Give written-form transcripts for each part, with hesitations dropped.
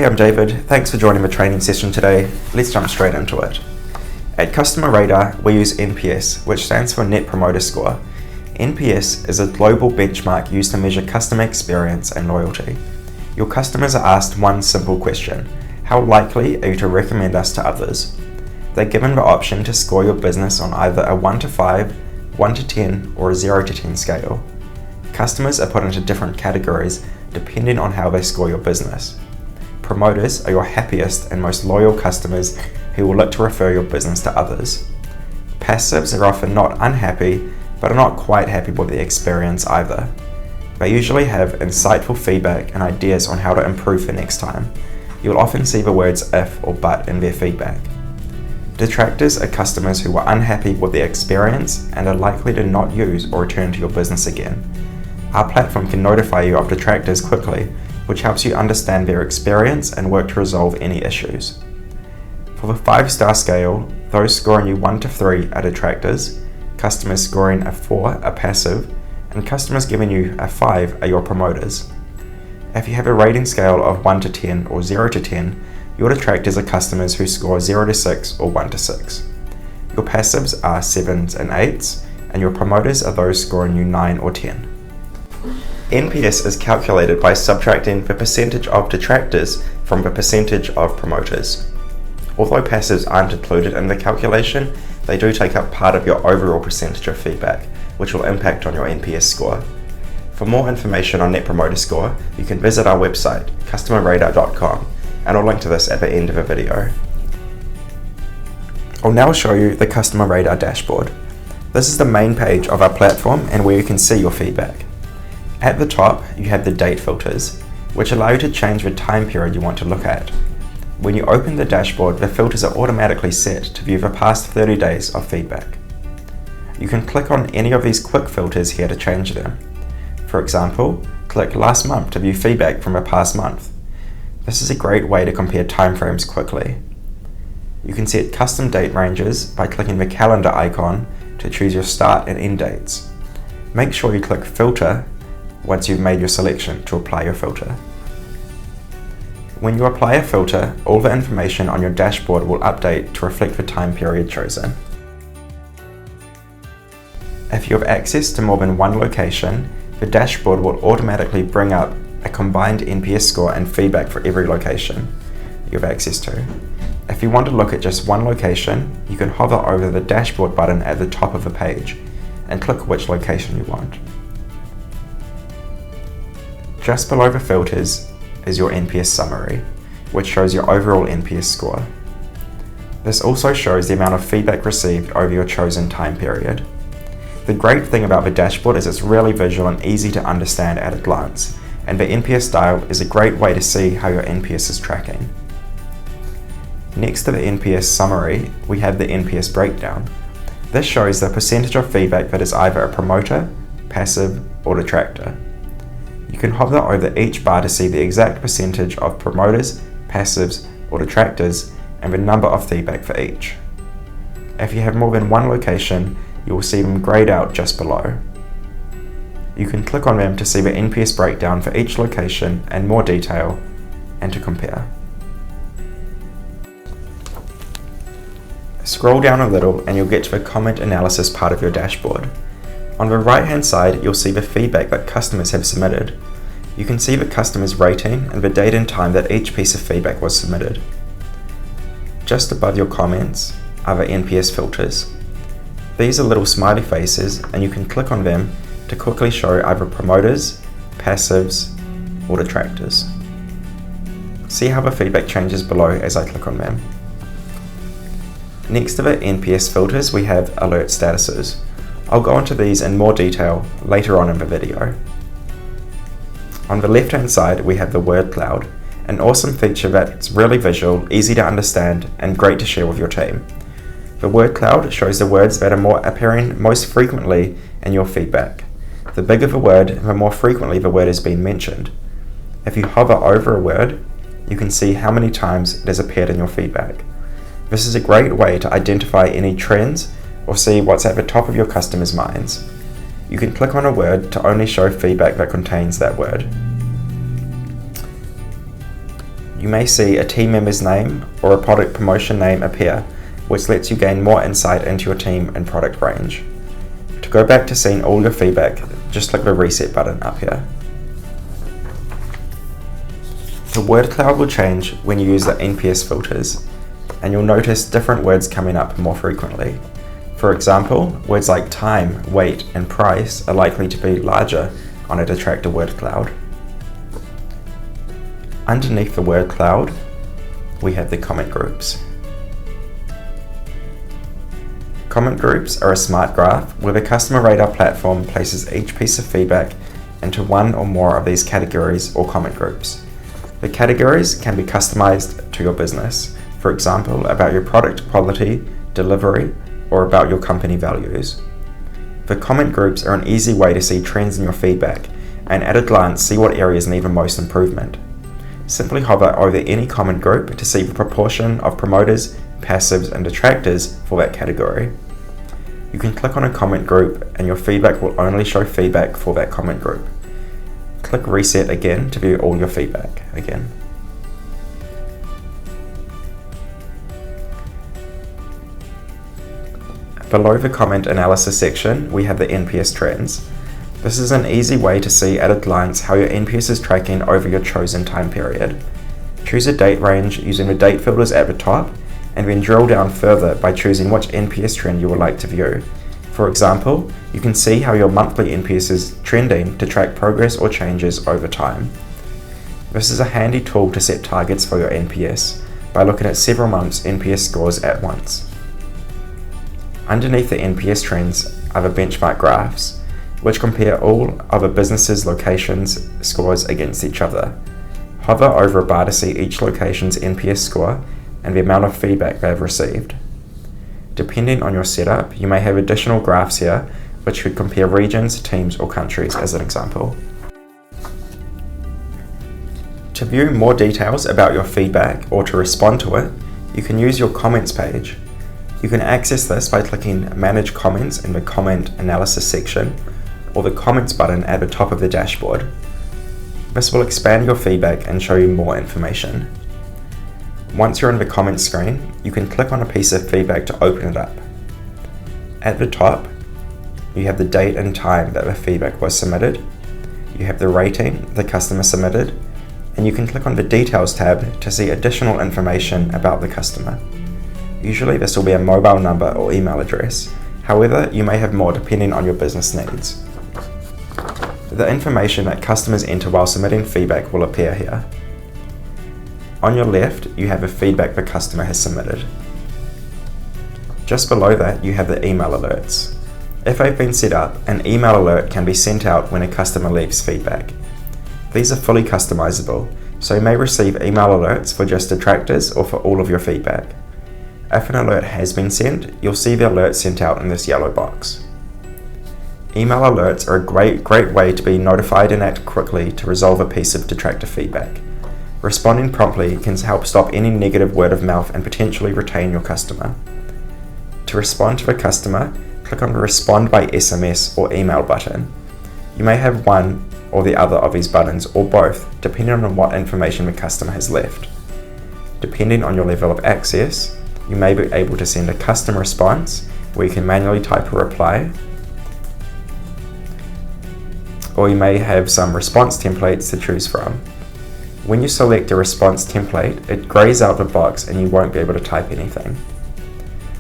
I'm David. Thanks for joining the training session today. Let's jump straight into it. At Customer Radar, we use NPS, which stands for Net Promoter Score. NPS is a global benchmark used to measure customer experience and loyalty. Your customers are asked one simple question: how likely are you to recommend us to others? They're given the option to score your business on either a 1 to 5, 1 to 10, or a 0 to 10 scale. Customers are put into different categories depending on how they score your business. Promoters are your happiest and most loyal customers who will look to refer your business to others. Passives are often not unhappy, but are not quite happy with the experience either. They usually have insightful feedback and ideas on how to improve for next time. You'll often see the words if or but in their feedback. Detractors are customers who are unhappy with the experience and are likely to not use or return to your business again. Our platform can notify you of detractors quickly, which helps you understand their experience and work to resolve any issues. For the 5-star scale, those scoring you 1 to 3 are detractors, customers scoring a 4 are passive, and customers giving you a 5 are your promoters. If you have a rating scale of 1 to 10 or 0 to 10, your detractors are customers who score 0 to 6 or 1 to 6. Your passives are 7s and 8s, and your promoters are those scoring you 9 or 10. NPS is calculated by subtracting the percentage of detractors from the percentage of promoters. Although passives aren't included in the calculation, they do take up part of your overall percentage of feedback, which will impact on your NPS score. For more information on Net Promoter Score, you can visit our website, customerradar.com, and I'll link to this at the end of the video. I'll now show you the Customer Radar dashboard. This is the main page of our platform and where you can see your feedback. At the top, you have the date filters, which allow you to change the time period you want to look at. When you open the dashboard, the filters are automatically set to view the past 30 days of feedback. You can click on any of these quick filters here to change them. For example, click last month to view feedback from a past month. This is a great way to compare timeframes quickly. You can set custom date ranges by clicking the calendar icon to choose your start and end dates. Make sure you click filter once you've made your selection to apply your filter. When you apply a filter, all the information on your dashboard will update to reflect the time period chosen. If you have access to more than one location, the dashboard will automatically bring up a combined NPS score and feedback for every location you have access to. If you want to look at just one location, you can hover over the dashboard button at the top of the page and click which location you want. Just below the filters is your NPS summary, which shows your overall NPS score. This also shows the amount of feedback received over your chosen time period. The great thing about the dashboard is it's really visual and easy to understand at a glance, and the NPS dial is a great way to see how your NPS is tracking. Next to the NPS summary, we have the NPS breakdown. This shows the percentage of feedback that is either a promoter, passive, or detractor. You can hover over each bar to see the exact percentage of promoters, passives, or detractors, and the number of feedback for each. If you have more than one location, you will see them grayed out just below. You can click on them to see the NPS breakdown for each location in more detail and to compare. Scroll down a little and you'll get to the comment analysis part of your dashboard. On the right hand side, you'll see the feedback that customers have submitted. You can see the customer's rating and the date and time that each piece of feedback was submitted. Just above your comments are the NPS filters. These are little smiley faces and you can click on them to quickly show either promoters, passives, or detractors. See how the feedback changes below as I click on them. Next to the NPS filters, we have alert statuses. I'll go into these in more detail later on in the video. On the left hand side, we have the word cloud, an awesome feature that's really visual, easy to understand, and great to share with your team. The word cloud shows the words that are appearing most frequently in your feedback. The bigger the word, the more frequently the word is being mentioned. If you hover over a word, you can see how many times it has appeared in your feedback. This is a great way to identify any trends or see what's at the top of your customers' minds. You can click on a word to only show feedback that contains that word. you may see a team member's name or a product promotion name appear, which lets you gain more insight into your team and product range. To go back to seeing all your feedback, just click the reset button up here. The word cloud will change when you use the NPS filters, and you'll notice different words coming up more frequently. For example, words like time, weight, and price are likely to be larger on a detractor word cloud. Underneath the word cloud, we have the comment groups. Comment groups are a smart graph where the customer radar platform places each piece of feedback into one or more of these categories or comment groups. The categories can be customized to your business, for example, about your product quality, delivery, or about your company values. The comment groups are an easy way to see trends in your feedback and at a glance see what areas need the most improvement. Simply hover over any comment group to see the proportion of promoters, passives, and detractors for that category. You can click on a comment group and your feedback will only show feedback for that comment group. Click reset again to view all your feedback again. Below the comment analysis section, we have the NPS trends. This is an easy way to see at a glance how your NPS is tracking over your chosen time period. Choose a date range using the date filters at the top, and then drill down further by choosing which NPS trend you would like to view. For example, you can see how your monthly NPS is trending to track progress or changes over time. This is a handy tool to set targets for your NPS by looking at several months' NPS scores at once. Underneath the NPS trends are the benchmark graphs, which compare all of a business's locations' scores against each other. Hover over a bar to see each location's NPS score and the amount of feedback they have received. Depending on your setup, you may have additional graphs here which could compare regions, teams, or countries as an example. To view more details about your feedback or to respond to it, you can use your comments page. You can access this by clicking Manage Comments in the Comment Analysis section or the Comments button at the top of the dashboard. This will expand your feedback and show you more information. Once you're in the comments screen, you can click on a piece of feedback to open it up. At the top, you have the date and time that the feedback was submitted. You have the rating the customer submitted, and you can click on the Details tab to see additional information about the customer. Usually this will be a mobile number or email address. However, you may have more depending on your business needs. The information that customers enter while submitting feedback will appear here. On your left, you have the feedback the customer has submitted. Just below that, you have the email alerts. If they've been set up, an email alert can be sent out when a customer leaves feedback. These are fully customizable, so you may receive email alerts for just detractors or for all of your feedback. If an alert has been sent, you'll see the alert sent out in this yellow box. Email alerts are a great way to be notified and act quickly to resolve a piece of detractor feedback. Responding promptly can help stop any negative word of mouth and potentially retain your customer. To respond to a customer, click on the Respond by SMS or email button. You may have one or the other of these buttons or both, depending on what information the customer has left. Depending on your level of access, you may be able to send a custom response where you can manually type a reply, or you may have some response templates to choose from. When you select a response template, it grays out the box and you won't be able to type anything.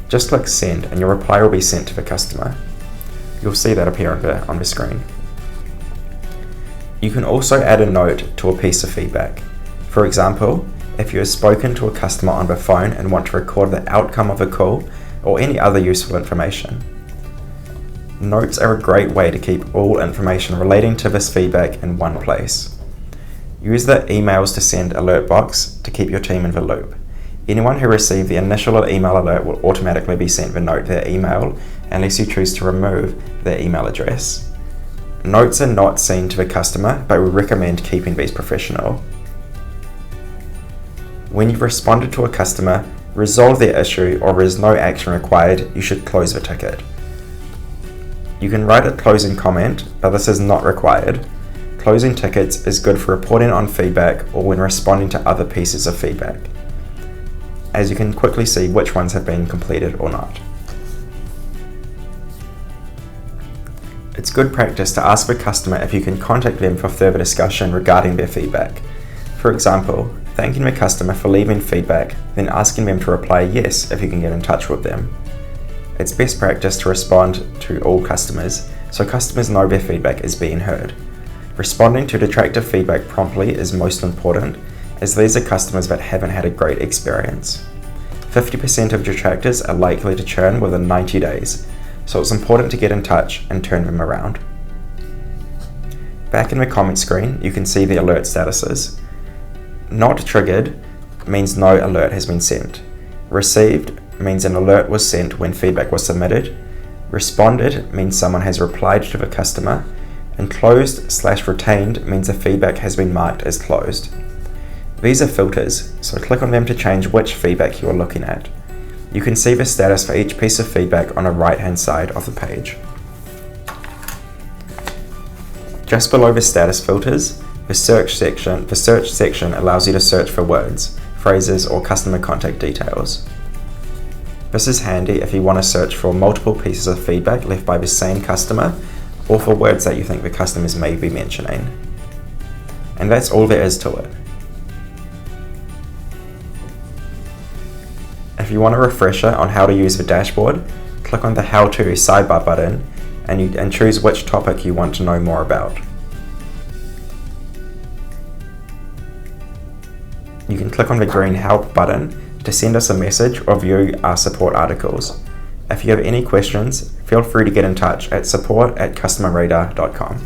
Just click Send and your reply will be sent to the customer. You'll see that appear on the screen. You can also add a note to a piece of feedback. For example, if you have spoken to a customer on the phone and want to record the outcome of a call or any other useful information. Notes are a great way to keep all information relating to this feedback in one place. Use the emails to send alert box to keep your team in the loop. Anyone who received the initial email alert will automatically be sent the note via email unless you choose to remove their email address. Notes are not seen to the customer, but we recommend keeping these professional. When you've responded to a customer, resolve their issue, or there is no action required, you should close the ticket. You can write a closing comment, but this is not required. Closing tickets is good for reporting on feedback or when responding to other pieces of feedback, as you can quickly see which ones have been completed or not. It's good practice to ask the customer if you can contact them for further discussion regarding their feedback. For example, thanking the customer for leaving feedback, then asking them to reply yes if you can get in touch with them. It's best practice to respond to all customers, so customers know their feedback is being heard. Responding to detractor feedback promptly is most important, as these are customers that haven't had a great experience. 50% of detractors are likely to churn within 90 days, so it's important to get in touch and turn them around. Back in the comment screen, you can see the alert statuses. Not triggered means no alert has been sent. Received means an alert was sent when feedback was submitted. Responded means someone has replied to the customer. And closed/retained means the feedback has been marked as closed. These are filters, so click on them to change which feedback you are looking at. You can see the status for each piece of feedback on the right-hand side of the page. Just below the status filters, the search section allows you to search for words, phrases, or customer contact details. This is handy if you want to search for multiple pieces of feedback left by the same customer, or for words that you think the customers may be mentioning. And that's all there is to it. If you want a refresher on how to use the dashboard, click on the How To sidebar button and choose which topic you want to know more about. You can click on the green Help button to send us a message or view our support articles. If you have any questions, feel free to get in touch at support@customerradar.com.